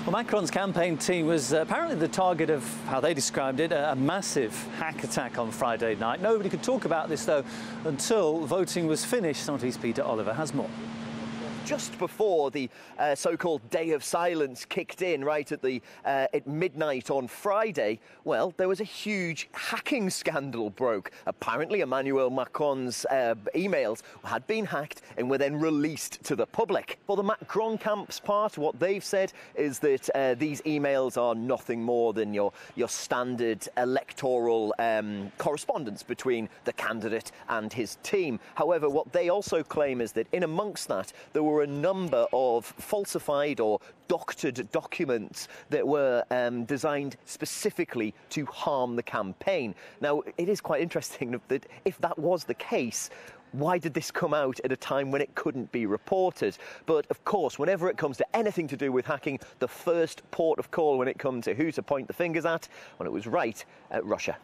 Well, Macron's campaign team was apparently the target of, how they described it, a massive hack attack on Friday night. Nobody could talk about this, though, until voting was finished. Southeast Peter Oliver has more. Just before the so-called day of silence kicked in, right at midnight on Friday, well, there was a huge hacking scandal broke. Apparently, Emmanuel Macron's emails had been hacked and were then released to the public. For the Macron camp's part, what they've said is that these emails are nothing more than your standard electoral correspondence between the candidate and his team. However, what they also claim is that in amongst that, there were a number of falsified or doctored documents that were designed specifically to harm the campaign. Now, it is quite interesting that if that was the case, why did this come out at a time when it couldn't be reported? But, of course, whenever it comes to anything to do with hacking, the first port of call when it comes to who to point the fingers at, well, it was right at Russia.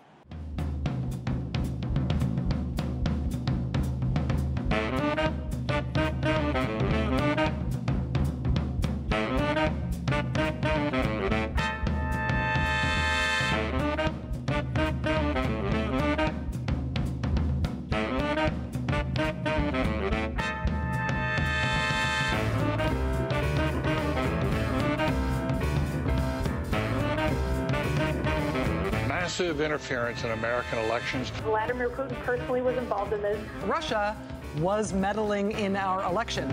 Massive interference in American elections. Vladimir Putin personally was involved in this. Russia was meddling in our election.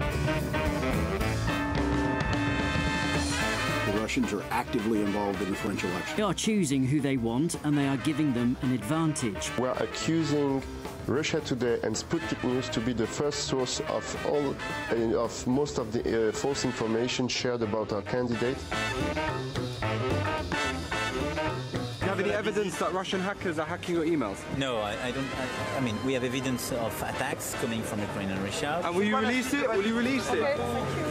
The Russians are actively involved in the French election. They are choosing who they want, and they are giving them an advantage. We are accusing Russia Today and Sputnik News to be the first source of most of the false information shared about our candidate. Do you have any evidence that Russian hackers are hacking your emails? No, I don't. I mean, we have evidence of attacks coming from Ukraine and Russia. And will you release it? Will you release it?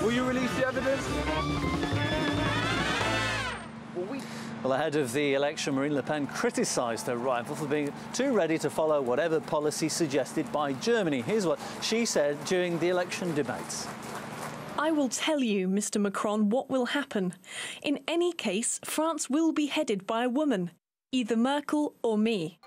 Will you release the evidence? Well, ahead of the election, Marine Le Pen criticised her rival for being too ready to follow whatever policy suggested by Germany. Here's what she said during the election debates. I will tell you, Mr. Macron, what will happen. In any case, France will be headed by a woman, either Merkel or me.